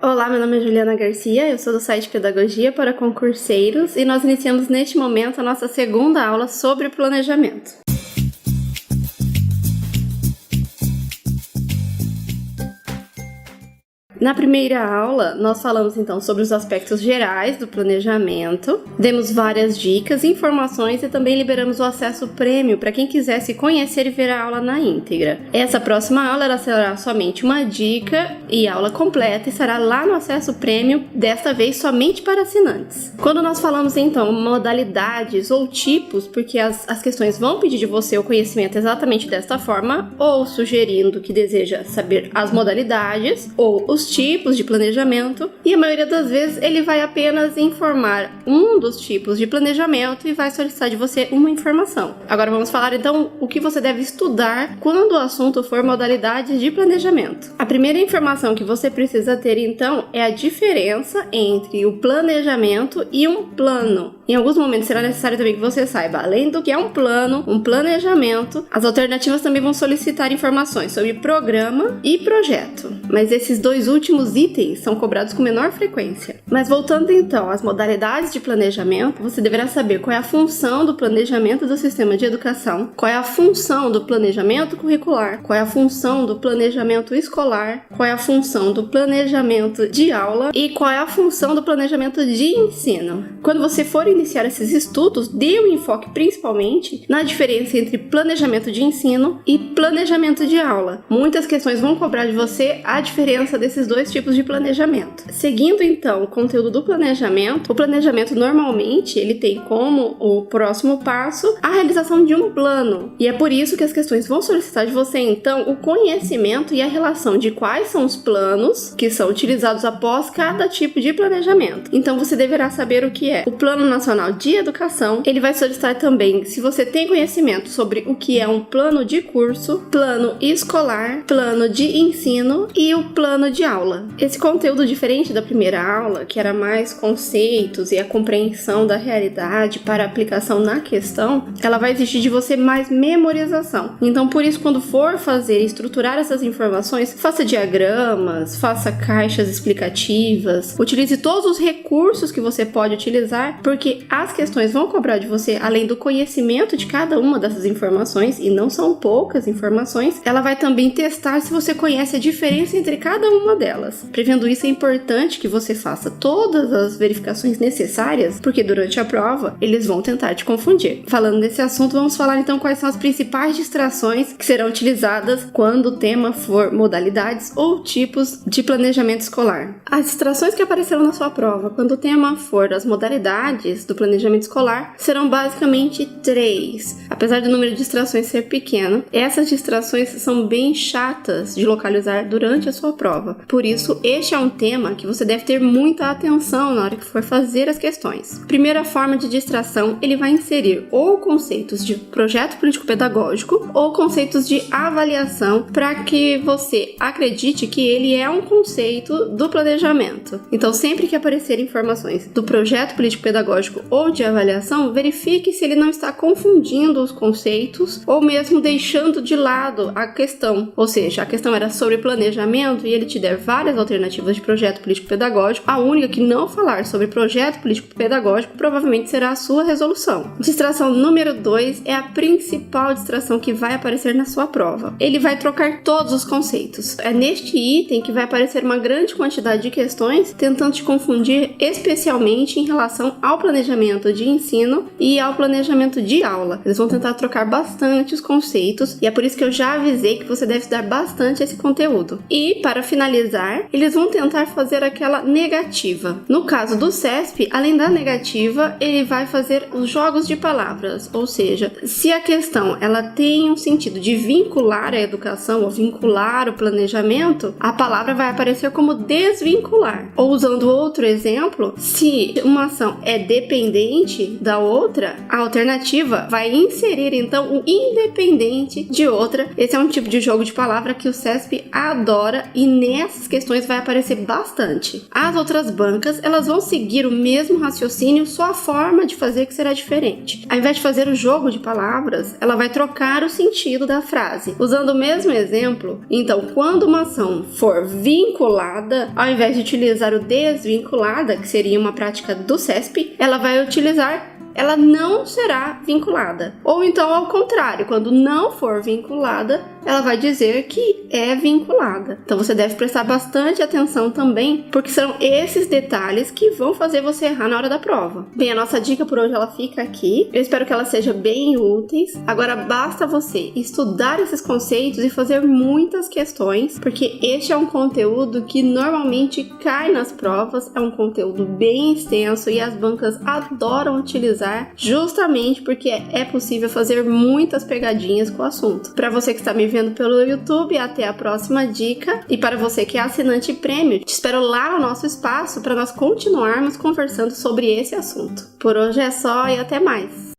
Olá, meu nome é Juliana Garcia, eu sou do site Pedagogia para Concurseiros e nós iniciamos neste momento a nossa segunda aula sobre planejamento. Na primeira aula, nós falamos então sobre os aspectos gerais do planejamento, demos várias dicas, informações e também liberamos o acesso prêmio para quem quisesse conhecer e ver a aula na íntegra. Essa próxima aula ela será somente uma dica e aula completa e será lá no acesso prêmio, desta vez somente para assinantes. Quando nós falamos então modalidades ou tipos, porque as questões vão pedir de você o conhecimento exatamente desta forma, ou sugerindo que deseja saber as modalidades ou os tipos de planejamento, e a maioria das vezes ele vai apenas informar um dos tipos de planejamento e vai solicitar de você uma informação. Agora vamos falar então o que você deve estudar quando o assunto for modalidades de planejamento. A primeira informação que você precisa ter então é a diferença entre o planejamento e um plano. Em alguns momentos será necessário também que você saiba, além do que é um plano, um planejamento, as alternativas também vão solicitar informações sobre programa e projeto, mas esses dois últimos itens são cobrados com menor frequência. Mas voltando então às modalidades de planejamento, você deverá saber qual é a função do planejamento do sistema de educação, qual é a função do planejamento curricular, qual é a função do planejamento escolar, qual é a função do planejamento de aula e qual é a função do planejamento de ensino. Quando você for iniciar esses estudos, dê um enfoque principalmente na diferença entre planejamento de ensino e planejamento de aula. Muitas questões vão cobrar de você a diferença desses dois tipos de planejamento. Seguindo então o conteúdo do planejamento, o planejamento normalmente ele tem como o próximo passo a realização de um plano. E é por isso que as questões vão solicitar de você então o conhecimento e a relação de quais são os planos que são utilizados após cada tipo de planejamento. Então você deverá saber o que é o Plano Nacional de Educação. Ele vai solicitar também se você tem conhecimento sobre o que é um plano de curso, plano escolar, plano de ensino e o plano de aula. Esse conteúdo diferente da primeira aula, que era mais conceitos e a compreensão da realidade para aplicação na questão, ela vai exigir de você mais memorização. Então, por isso, quando for fazer e estruturar essas informações, faça diagramas, faça caixas explicativas, utilize todos os recursos que você pode utilizar, porque as questões vão cobrar de você, além do conhecimento de cada uma dessas informações, e não são poucas informações, ela vai também testar se você conhece a diferença entre cada uma delas. Prevendo isso, é importante que você faça todas as verificações necessárias, porque durante a prova eles vão tentar te confundir. Falando desse assunto, vamos falar então quais são as principais distrações que serão utilizadas quando o tema for modalidades ou tipos de planejamento escolar. As distrações que aparecerão na sua prova quando o tema for as modalidades do planejamento escolar serão basicamente 3. Apesar do número de distrações ser pequeno, essas distrações são bem chatas de localizar durante a sua prova. Por isso, este é um tema que você deve ter muita atenção na hora que for fazer as questões. Primeira forma de distração, ele vai inserir ou conceitos de projeto político-pedagógico ou conceitos de avaliação para que você acredite que ele é um conceito do planejamento. Então, sempre que aparecer informações do projeto político-pedagógico ou de avaliação, verifique se ele não está confundindo os conceitos ou mesmo deixando de lado a questão. Ou seja, a questão era sobre planejamento e ele te der várias alternativas de projeto político-pedagógico, a única que não falar sobre projeto político-pedagógico provavelmente será a sua resolução. Distração número 2 é a principal distração que vai aparecer na sua prova. Ele vai trocar todos os conceitos. É neste item que vai aparecer uma grande quantidade de questões tentando te confundir, especialmente em relação ao planejamento de ensino e ao planejamento de aula. Eles vão tentar trocar bastante os conceitos e é por isso que eu já avisei que você deve estudar bastante esse conteúdo. E, para finalizar, eles vão tentar fazer aquela negativa. No caso do CESP, além da negativa, ele vai fazer os jogos de palavras, ou seja, se a questão ela tem um sentido de vincular a educação ou vincular o planejamento, a palavra vai aparecer como desvincular. Ou usando outro exemplo, se uma ação é dependente da outra, a alternativa vai inserir então o independente de outra. Esse é um tipo de jogo de palavra que o CESP adora e nessa essas questões vai aparecer bastante. As outras bancas, elas vão seguir o mesmo raciocínio, só a forma de fazer que será diferente. Ao invés de fazer o jogo de palavras, ela vai trocar o sentido da frase. Usando o mesmo exemplo, então, quando uma ação for vinculada, ao invés de utilizar o desvinculada, que seria uma prática do CESP, ela vai utilizar ela não será vinculada. Ou então, ao contrário, quando não for vinculada, ela vai dizer que é vinculada. Então, você deve prestar bastante atenção também, porque são esses detalhes que vão fazer você errar na hora da prova. Bem, a nossa dica por hoje ela fica aqui. Eu espero que ela seja bem úteis. Agora, basta você estudar esses conceitos e fazer muitas questões, porque este é um conteúdo que normalmente cai nas provas, é um conteúdo bem extenso e as bancas adoram utilizar justamente porque é possível fazer muitas pegadinhas com o assunto. Para você que está me vendo pelo YouTube, até a próxima dica. E para você que é assinante prêmio, te espero lá no nosso espaço para nós continuarmos conversando sobre esse assunto. Por hoje é só e até mais!